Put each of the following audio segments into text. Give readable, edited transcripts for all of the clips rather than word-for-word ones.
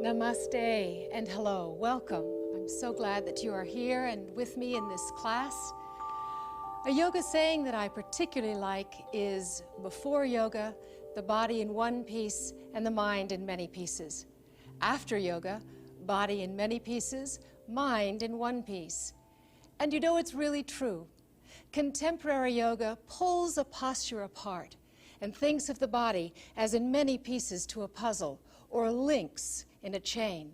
Namaste and hello, welcome. I'm so glad that you are here and with me in this class. A yoga saying that I particularly like is, before yoga, the body in one piece and the mind in many pieces. After yoga, body in many pieces, mind in one piece. And you know, it's really true. Contemporary yoga pulls a posture apart and thinks of the body as in many pieces to a puzzle or links in a chain.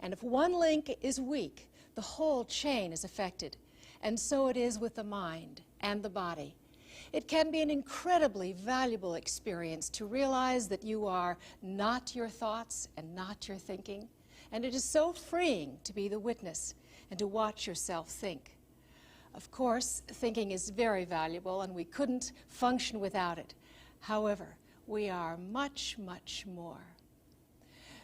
And if one link is weak, the whole chain is affected. And so it is with the mind and the body. It can be an incredibly valuable experience to realize that you are not your thoughts and not your thinking. And it is so freeing to be the witness and to watch yourself think. Of course, thinking is very valuable and we couldn't function without it. However, we are much, much more.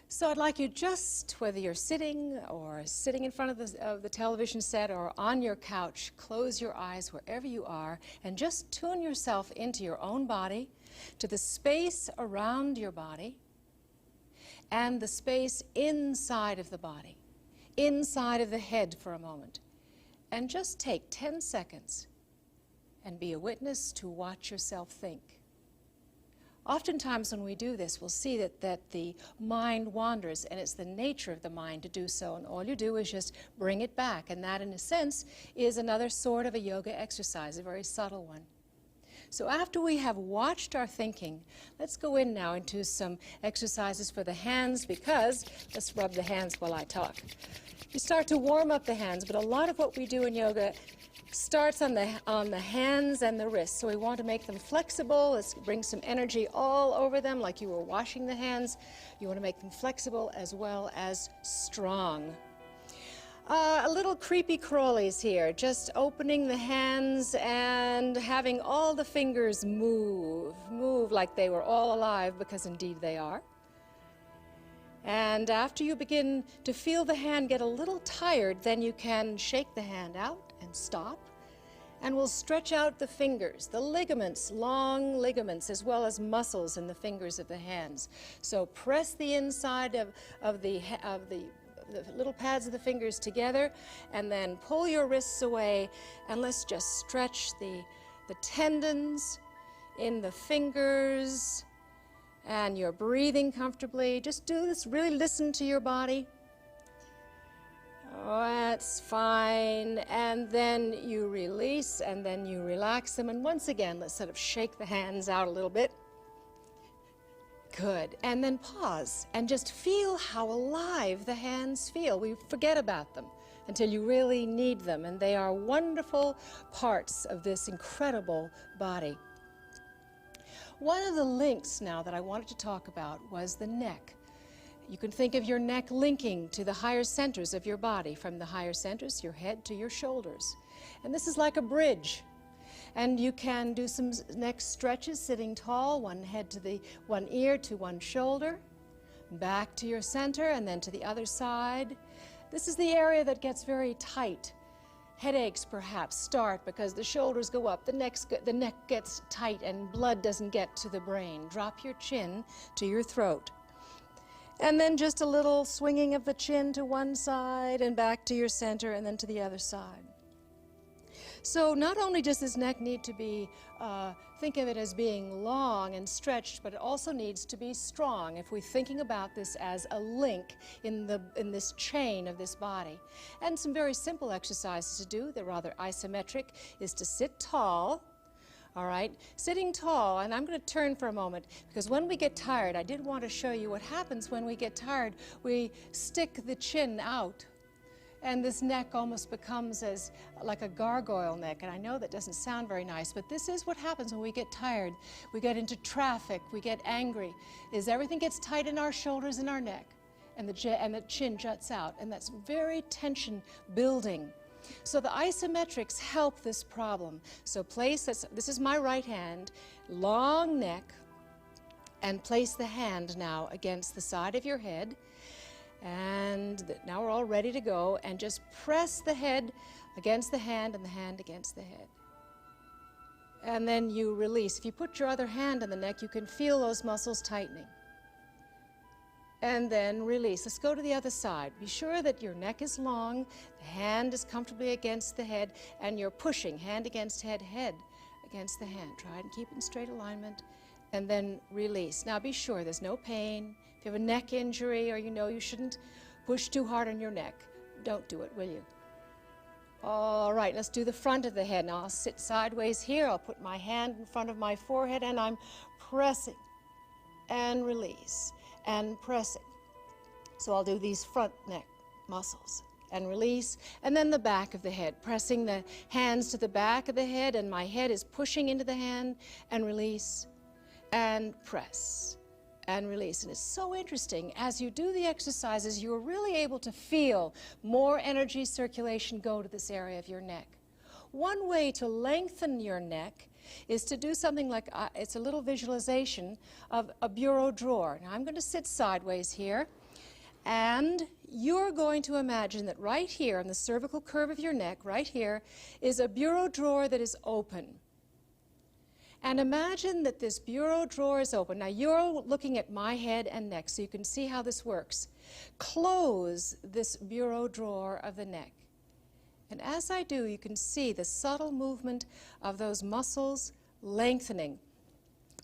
So I'd like you just, whether you're sitting in front of the television set or on your couch, close your eyes wherever you are and just tune yourself into your own body, to the space around your body and the space inside of the body, inside of the head for a moment. And just take 10 seconds and be a witness to watch yourself think. Oftentimes when we do this, we'll see that the mind wanders, and it's the nature of the mind to do so, and all you do is just bring it back, and that, in a sense, is another sort of a yoga exercise, a very subtle one. So after we have watched our thinking, let's go in now into some exercises for the hands, because, let's rub the hands while I talk. You start to warm up the hands, but a lot of what we do in yoga starts on the hands and the wrists. So we want to make them flexible. Let's bring some energy all over them like you were washing the hands. You want to make them flexible as well as strong. A little creepy crawlies here, just opening the hands and having all the fingers move like they were all alive, because indeed they are. And after you begin to feel the hand get a little tired, then you can shake the hand out and stop. And we'll stretch out the fingers, the ligaments, long ligaments, as well as muscles in the fingers of the hands. So press the inside of the little pads of the fingers together, and then pull your wrists away, and let's just stretch the tendons in the fingers. And you're breathing comfortably. Just do this, really listen to your body. Oh, that's fine. And then you release, and then you relax them. And once again, let's sort of shake the hands out a little bit. Good. And then pause and just feel how alive the hands feel. We forget about them until you really need them. And they are wonderful parts of this incredible body. One of the links now that I wanted to talk about was the neck. You can think of your neck linking to the higher centers of your body, from the higher centers, your head to your shoulders. And this is like a bridge. And you can do some neck stretches sitting tall, one ear to one shoulder, back to your center and then to the other side. This is the area that gets very tight. Headaches perhaps start because the shoulders go up, the neck gets tight and blood doesn't get to the brain. Drop your chin to your throat. And then just a little swinging of the chin to one side and back to your center and then to the other side. So not only does this neck need to be, think of it as being long and stretched, but it also needs to be strong if we're thinking about this as a link in this chain of this body. And some very simple exercises to do, they're rather isometric, is to sit tall. All right, sitting tall, and I'm going to turn for a moment, because when we get tired, I did want to show you what happens when we get tired. We stick the chin out, and this neck almost becomes like a gargoyle neck, and I know that doesn't sound very nice, but this is what happens when we get tired. We get into traffic, we get angry, is everything gets tight in our shoulders and our neck, and the chin juts out, and that's very tension building. So the isometrics help this problem. So this is my right hand, long neck, and place the hand now against the side of your head. And now we're all ready to go, and just press the head against the hand and the hand against the head. And then you release. If you put your other hand on the neck, you can feel those muscles tightening. and then release. Let's go to the other side. Be sure that your neck is long, the hand is comfortably against the head, and you're pushing hand against head, head against the hand. Try and keep it in straight alignment, and then release. Now be sure there's no pain. If you have a neck injury or you know you shouldn't push too hard on your neck, don't do it, will you? All right, let's do the front of the head. Now I'll sit sideways here. I'll put my hand in front of my forehead, and I'm pressing and release and pressing. So I'll do these front neck muscles and release, and then the back of the head, pressing the hands to the back of the head, and my head is pushing into the hand, and release and press and release. And it's so interesting, as you do the exercises, you're really able to feel more energy circulation go to this area of your neck. One way to lengthen your neck is to do something like, it's a little visualization of a bureau drawer. Now I'm going to sit sideways here, and you're going to imagine that right here on the cervical curve of your neck, right here, is a bureau drawer that is open. And imagine that this bureau drawer is open. Now you're looking at my head and neck, so you can see how this works. Close this bureau drawer of the neck. And as I do, you can see the subtle movement of those muscles lengthening,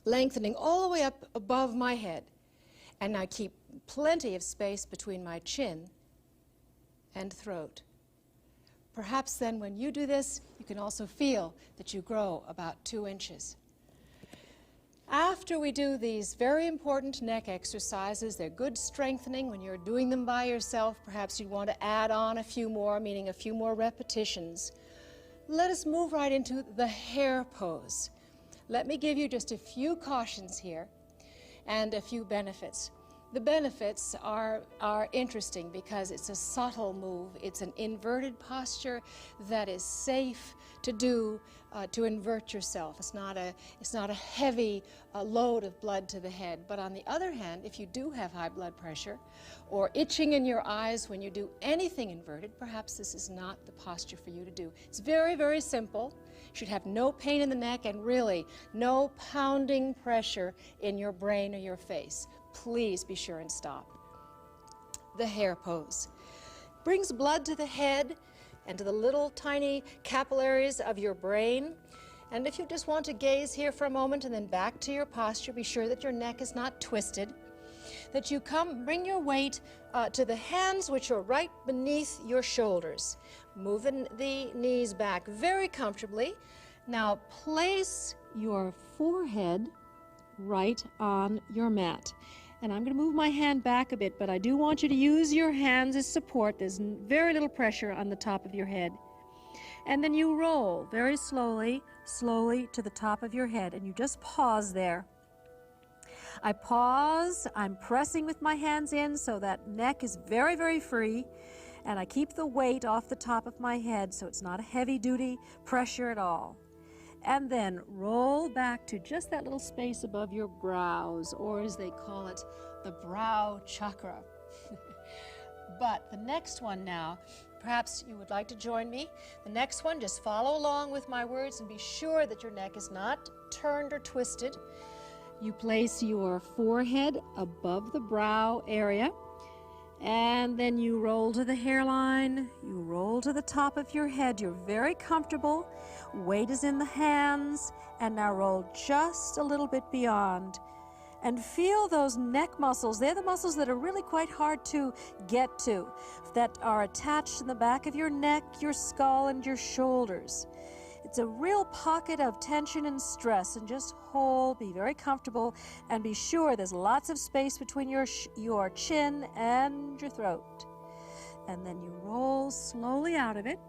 lengthening all the way up above my head. And now keep plenty of space between my chin and throat. Perhaps then when you do this, you can also feel that you grow about 2 inches. After we do these very important neck exercises, they're good strengthening. When you're doing them by yourself, perhaps you'd want to add on a few more, meaning a few more repetitions. Let us move right into the hare pose. Let me give you just a few cautions here and a few benefits. The benefits are interesting because it's a subtle move. It's an inverted posture that is safe to do, to invert yourself. It's not a heavy load of blood to the head. But on the other hand, if you do have high blood pressure or itching in your eyes when you do anything inverted, perhaps this is not the posture for you to do. It's very, very simple. You should have no pain in the neck and really no pounding pressure in your brain or your face. Please be sure and stop. The hare pose brings blood to the head and to the little tiny capillaries of your brain. And if you just want to gaze here for a moment and then back to your posture, be sure that your neck is not twisted, that you bring your weight to the hands which are right beneath your shoulders. Moving the knees back very comfortably. Now place your forehead right on your mat. And I'm going to move my hand back a bit, but I do want you to use your hands as support. There's very little pressure on the top of your head. And then you roll very slowly, slowly to the top of your head, and you just pause there. I pause, I'm pressing with my hands in so that neck is very, very free, and I keep the weight off the top of my head so it's not a heavy-duty pressure at all. And then roll back to just that little space above your brows, or as they call it, the brow chakra. But the next one now, perhaps you would like to join me. The next one, just follow along with my words and be sure that your neck is not turned or twisted. You place your forehead above the brow area, and then you roll to the hairline, you roll to the top of your head. You're very comfortable. Weight is in the hands, and now roll just a little bit beyond. And feel those neck muscles. They're the muscles that are really quite hard to get to, that are attached in the back of your neck, your skull, and your shoulders. It's a real pocket of tension and stress, and just hold, be very comfortable, and be sure there's lots of space between your chin and your throat. And then you roll slowly out of it.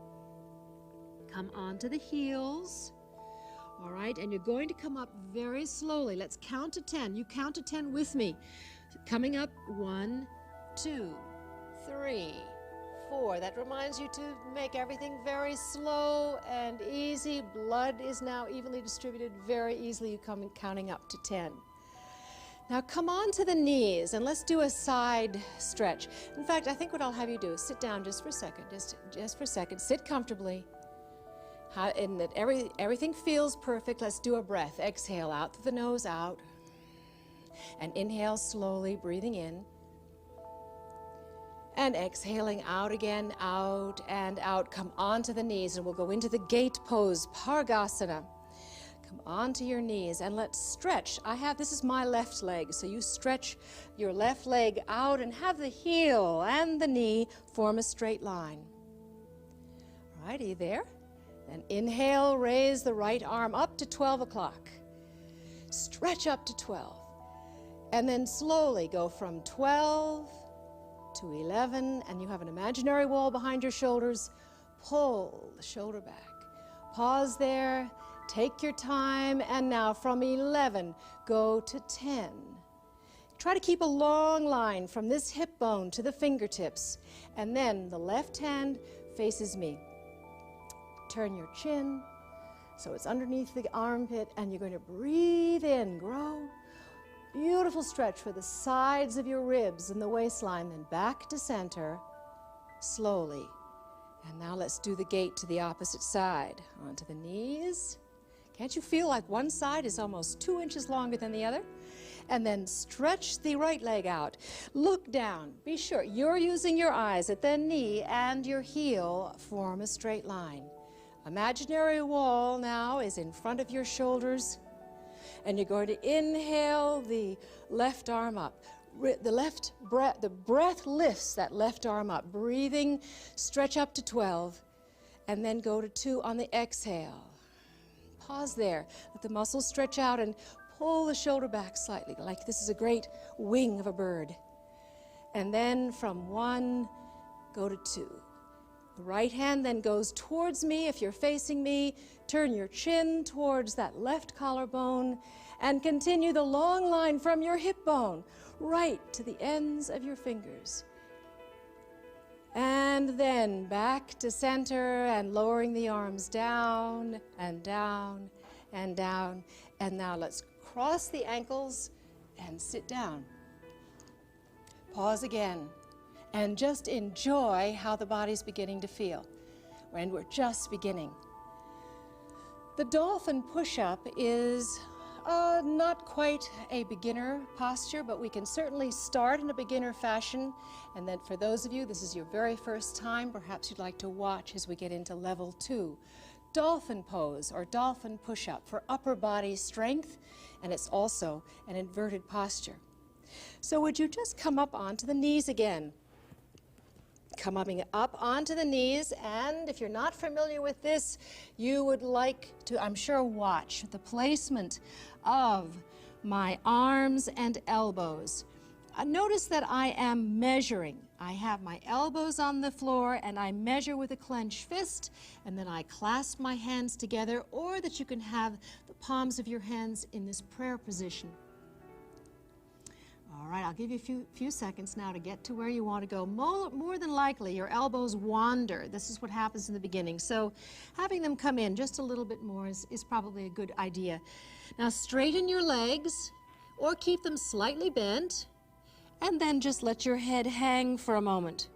Come onto the heels. All right, and you're going to come up very slowly. Let's count to 10. You count to 10 with me. Coming up, 1, 2, 3, 4. That reminds you to make everything very slow and easy. Blood is now evenly distributed very easily. You come counting up to 10. Now come on to the knees and let's do a side stretch. In fact, I think what I'll have you do is sit down just for a second. Just for a second. Sit comfortably. And that everything feels perfect. Let's do a breath. Exhale out through the nose, out. And inhale slowly, breathing in. And exhaling out again, out and out. Come onto the knees, and we'll go into the gate pose, Pargasana. Come onto your knees, and let's stretch. This is my left leg, so you stretch your left leg out and have the heel and the knee form a straight line. All right, are you there? Then inhale, raise the right arm up to 12 o'clock. Stretch up to 12. And then slowly go from 12 to 11, and you have an imaginary wall behind your shoulders. Pull the shoulder back. Pause there, take your time, and now from 11, go to 10. Try to keep a long line from this hip bone to the fingertips, and then the left hand faces me. Turn your chin so it's underneath the armpit, and you're going to breathe in, grow. Beautiful stretch for the sides of your ribs and the waistline, then back to center, slowly. And now let's do the gate to the opposite side. Onto the knees. Can't you feel like one side is almost 2 inches longer than the other? And then stretch the right leg out. Look down. Be sure you're using your eyes at the knee, and your heel form a straight line. Imaginary wall now is in front of your shoulders. And you're going to inhale the left arm up. The breath lifts that left arm up. Breathing, stretch up to 12, and then go to 2 on the exhale. Pause there. Let the muscles stretch out and pull the shoulder back slightly, like this is a great wing of a bird. And then from 1, go to 2. The right hand then goes towards me. If you're facing me, turn your chin towards that left collarbone and continue the long line from your hip bone right to the ends of your fingers. And then back to center and lowering the arms down and down and down. And now let's cross the ankles and sit down. Pause again. And just enjoy how the body's beginning to feel. And we're just beginning. The dolphin push-up is not quite a beginner posture, but we can certainly start in a beginner fashion. And then for those of you, this is your very first time, perhaps you'd like to watch as we get into level 2. Dolphin pose or dolphin push-up for upper body strength, and it's also an inverted posture. So would you just come up onto the knees again? Coming up onto the knees, and if you're not familiar with this, you would like to, I'm sure, watch the placement of my arms and elbows. Notice that I am measuring. I have my elbows on the floor, and I measure with a clenched fist, and then I clasp my hands together, or that you can have the palms of your hands in this prayer position. All right, I'll give you a few seconds now to get to where you want to go. More than likely, your elbows wander. This is what happens in the beginning. So having them come in just a little bit more is probably a good idea. Now straighten your legs or keep them slightly bent, and then just let your head hang for a moment.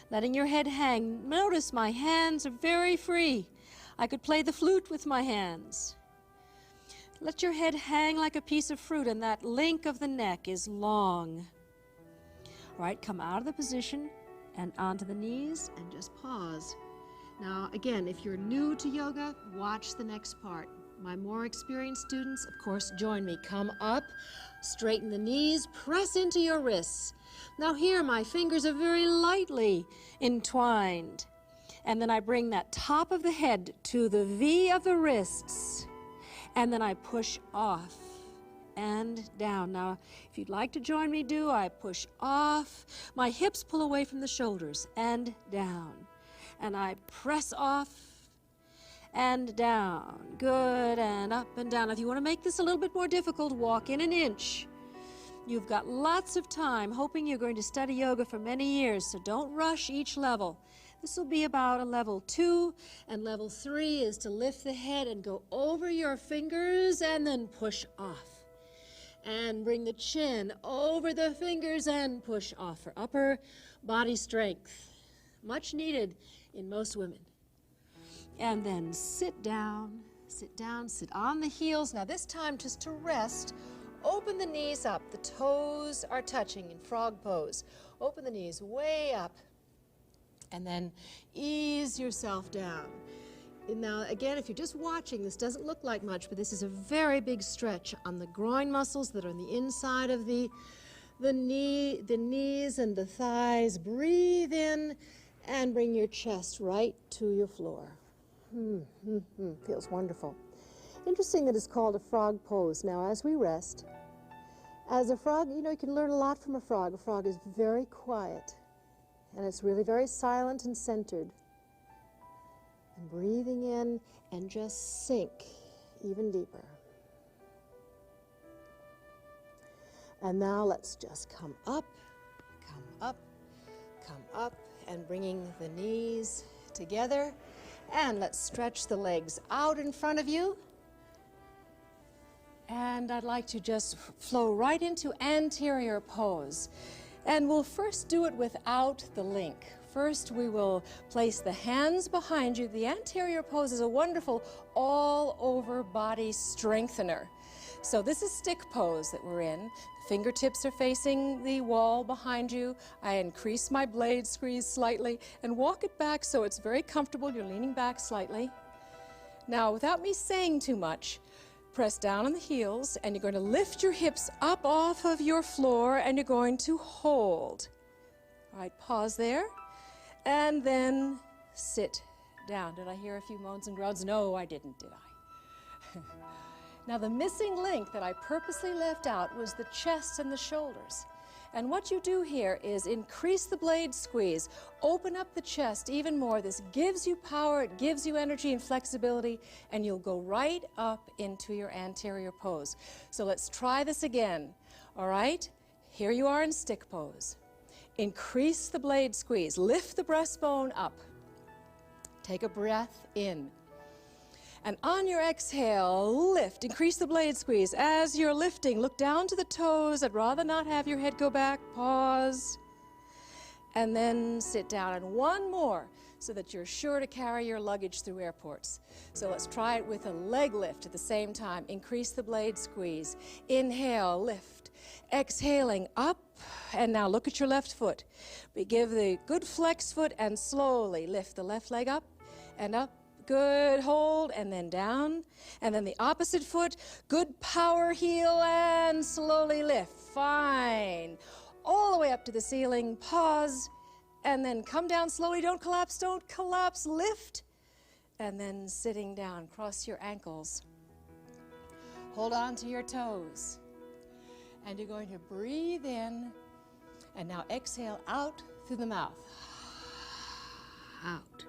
Letting your head hang. Notice my hands are very free. I could play the flute with my hands. Let your head hang like a piece of fruit, and that link of the neck is long. All right, come out of the position and onto the knees and just pause. Now, again, if you're new to yoga, watch the next part. My more experienced students, of course, join me. Come up, straighten the knees, press into your wrists. Now here, my fingers are very lightly entwined. And then I bring that top of the head to the V of the wrists. And then I push off and down. Now, if you'd like to join me, I push off. My hips pull away from the shoulders and down. And I press off and down. Good, and up and down. If you want to make this a little bit more difficult, walk in an inch. You've got lots of time, hoping you're going to study yoga for many years, so don't rush each level. This will be about a level 2, and level 3 is to lift the head and go over your fingers and then push off. And bring the chin over the fingers and push off for upper body strength. Much needed in most women. And then sit down, sit on the heels. Now this time just to rest Open the knees up. The toes are touching in frog pose. Open the knees way up. And then ease yourself down. And now, again, if you're just watching, this doesn't look like much, but this is a very big stretch on the groin muscles that are on the inside of the knees and the thighs. Breathe in and bring your chest right to your floor. Feels wonderful. Interesting that it's called a frog pose. Now, as we rest, as a frog, you know, you can learn a lot from a frog. A frog is very quiet, and it's really very silent and centered. And breathing in and just sink even deeper. And now let's just come up, come up, come up, and bringing the knees together. And let's stretch the legs out in front of you. And I'd like to just flow right into anterior pose. And we'll first do it without the link. First, we will place the hands behind you. The anterior pose is a wonderful all-over body strengthener. So this is stick pose that we're in. The fingertips are facing the wall behind you. I increase my blade squeeze slightly and walk it back so it's very comfortable. You're leaning back slightly. Now, without me saying too much, press down on the heels, and you're going to lift your hips up off of your floor, and you're going to hold. All right, pause there, and then sit down. Did I hear a few moans and groans? No, I didn't, did I? Now, the missing link that I purposely left out was the chest and the shoulders. And what you do here is increase the blade squeeze, open up the chest even more. This gives you power, it gives you energy and flexibility, and you'll go right up into your anterior pose. So let's try this again. All right, here you are in stick pose. Increase the blade squeeze, lift the breastbone up. Take a breath in. And on your exhale, lift, increase the blade squeeze. As you're lifting, look down to the toes. I'd rather not have your head go back. Pause. And then sit down. And one more so that you're sure to carry your luggage through airports. So let's try it with a leg lift at the same time. Increase the blade squeeze. Inhale, lift. Exhaling, up. And now look at your left foot. We give the good flex foot and slowly lift the left leg up and up. Good, hold, and then down. And then the opposite foot, good power heel, and slowly lift. Fine. All the way up to the ceiling, pause, and then come down slowly. Don't collapse, lift. And then sitting down, cross your ankles. Hold on to your toes. And you're going to breathe in, and now exhale out through the mouth. Out.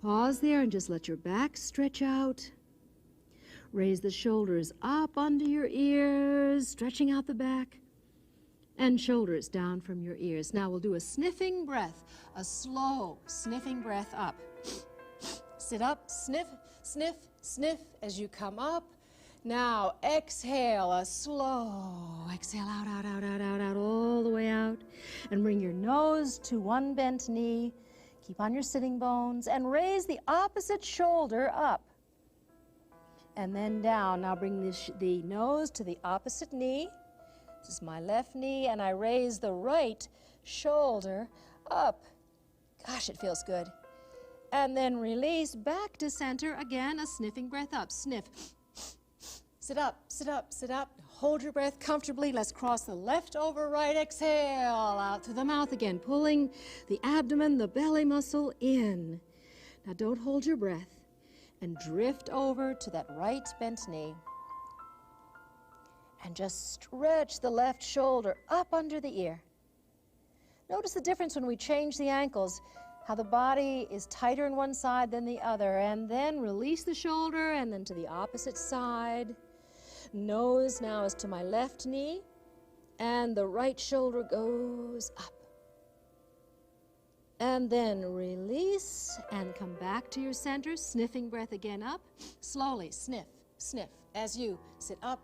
Pause there and just let your back stretch out. Raise the shoulders up under your ears, stretching out the back, and shoulders down from your ears. Now we'll do a sniffing breath, a slow sniffing breath up. Sit up, sniff, sniff, sniff as you come up. Now exhale, a slow exhale out, out, out, out, out, out, all the way out. And bring your nose to one bent knee. Keep on your sitting bones and raise the opposite shoulder up. And then down. Now bring the nose to the opposite knee. This is my left knee, and I raise the right shoulder up. Gosh, it feels good. And then release back to center. Again, a sniffing breath up. Sniff. Sit up, sit up, sit up. Hold your breath comfortably. Let's cross the left over right. Exhale out through the mouth again, pulling the abdomen, the belly muscle in. Now don't hold your breath and drift over to that right bent knee. And just stretch the left shoulder up under the ear. Notice the difference when we change the ankles, how the body is tighter in one side than the other. And then release the shoulder and then to the opposite side. Nose now is to my left knee, and the right shoulder goes up. And then release and come back to your center, sniffing breath again up. Slowly, sniff, sniff, as you sit up,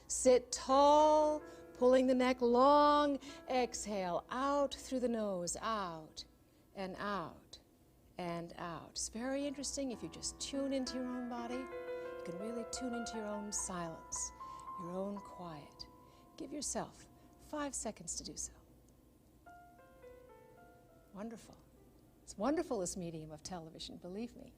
sit tall, pulling the neck long. Exhale out through the nose, out and out and out. It's very interesting if you just tune into your own body. You can really tune into your own silence your own quiet. Give yourself 5 seconds to do so. Wonderful. It's wonderful, this medium of television, believe me.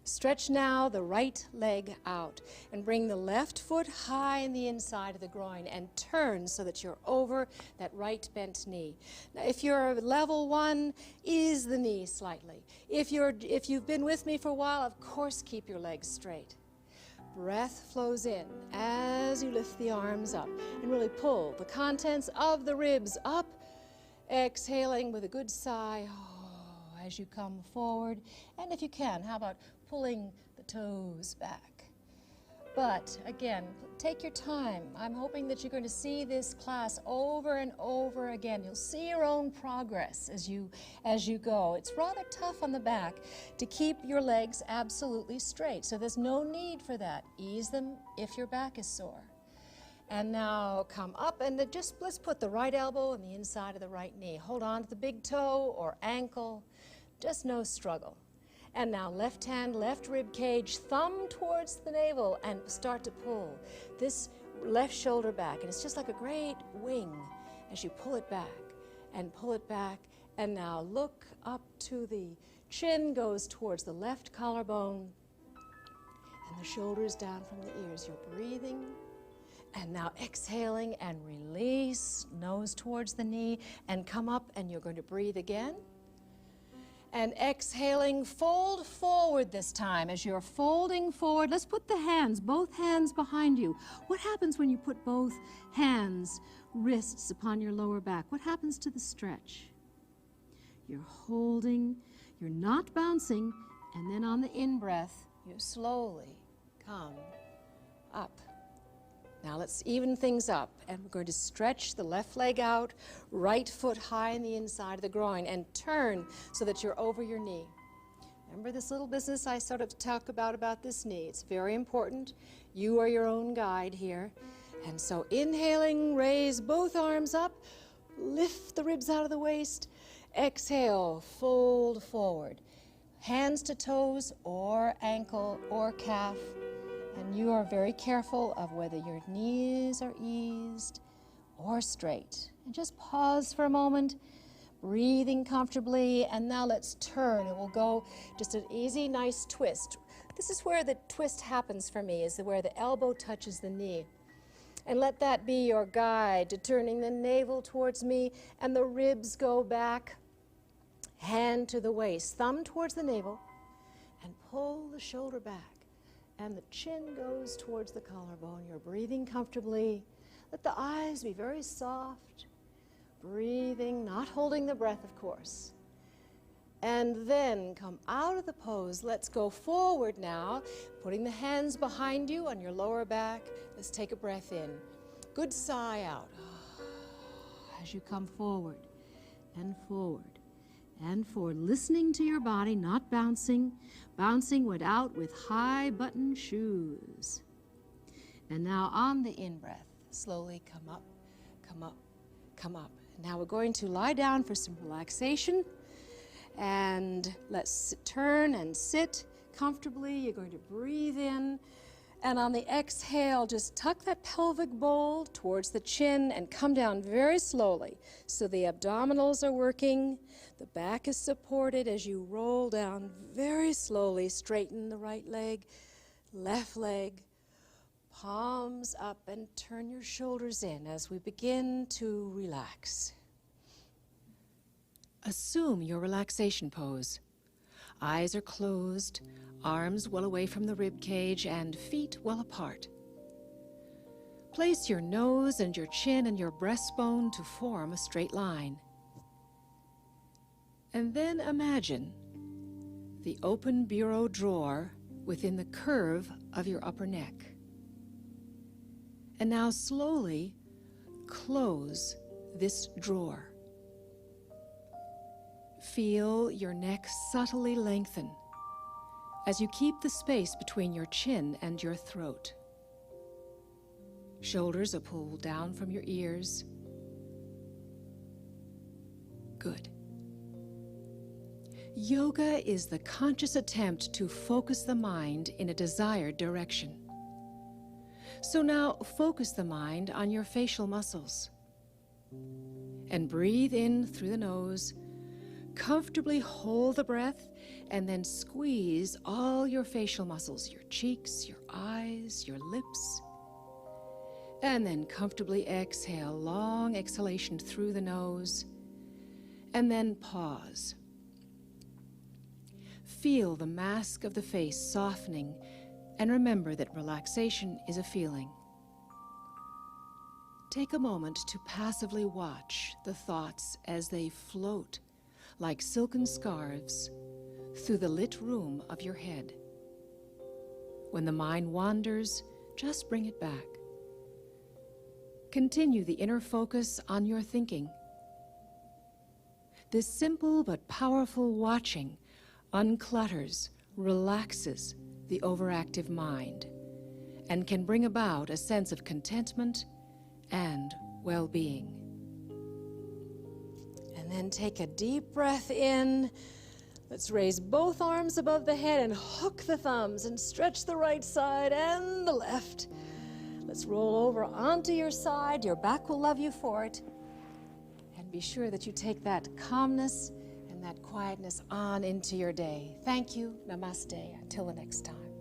Stretch now the right leg out and bring the left foot high in the inside of the groin and turn so that you're over that right bent knee. Now, if you're level 1, ease the knee slightly. If you've been with me for a while, of course, keep your legs straight. Breath flows in as you lift the arms up and really pull the contents of the ribs up, exhaling with a good sigh as you come forward. And if you can, how about pulling the toes back? But again, take your time. I'm hoping that you're going to see this class over and over again. You'll see your own progress as you go. It's rather tough on the back to keep your legs absolutely straight, so there's no need for that. Ease them if your back is sore. And now come up and let's put the right elbow on the inside of the right knee. Hold on to the big toe or ankle. Just no struggle. And now left hand, left rib cage, thumb towards the navel, and start to pull this left shoulder back. And it's just like a great wing as you pull it back and pull it back. And now look up to the chin, goes towards the left collarbone, and the shoulders down from the ears. You're breathing. And now exhaling and release, nose towards the knee, and come up, and you're going to breathe again. And exhaling, fold forward this time. As you're folding forward, let's put the hands, both hands behind you. What happens when you put both hands, wrists upon your lower back? What happens to the stretch? You're holding, you're not bouncing, and then on the in-breath, you slowly come up. Now let's even things up, and we're going to stretch the left leg out, right foot high in the inside of the groin, and turn so that you're over your knee. Remember this little business I sort of talk about this knee. It's very important. You are your own guide here. And so inhaling, raise both arms up, lift the ribs out of the waist, exhale, fold forward. Hands to toes or ankle or calf. And you are very careful of whether your knees are eased or straight. And just pause for a moment, breathing comfortably, and now let's turn. It will go just an easy, nice twist. This is where the twist happens for me, is where the elbow touches the knee. And let that be your guide to turning the navel towards me, and the ribs go back, hand to the waist, thumb towards the navel, and pull the shoulder back. And the chin goes towards the collarbone. You're breathing comfortably. Let the eyes be very soft. Breathing, not holding the breath, of course. And then come out of the pose. Let's go forward now, putting the hands behind you on your lower back. Let's take a breath in. Good sigh out. As you come forward and forward and forward, listening to your body, not bouncing. Bouncing went out with high button shoes. And now on the in-breath, slowly come up, come up, come up. Now we're going to lie down for some relaxation. And let's turn and sit comfortably. You're going to breathe in. And on the exhale, just tuck that pelvic bowl towards the chin and come down very slowly. So the abdominals are working, the back is supported as you roll down very slowly. Straighten the right leg, left leg, palms up, and turn your shoulders in as we begin to relax. Assume your relaxation pose. Eyes are closed, arms well away from the rib cage, and feet well apart. Place your nose and your chin and your breastbone to form a straight line. And then imagine the open bureau drawer within the curve of your upper neck. And now slowly close this drawer. Feel your neck subtly lengthen as you keep the space between your chin and your throat. Shoulders are pulled down from your ears. Good. Yoga is the conscious attempt to focus the mind in a desired direction. So now focus the mind on your facial muscles. And breathe in through the nose. Comfortably hold the breath and then squeeze all your facial muscles, your cheeks, your eyes, your lips. And then comfortably exhale, long exhalation through the nose. And then pause. Feel the mask of the face softening, and remember that relaxation is a feeling. Take a moment to passively watch the thoughts as they float like silken scarves through the lit room of your head. When the mind wanders, just bring it back. Continue the inner focus on your thinking. This simple but powerful watching unclutters, relaxes the overactive mind, and can bring about a sense of contentment and well-being. And then take a deep breath in. Let's raise both arms above the head and hook the thumbs and stretch the right side and the left. Let's roll over onto your side. Your back will love you for it. And be sure that you take that calmness and that quietness on into your day. Thank you. Namaste. Until the next time.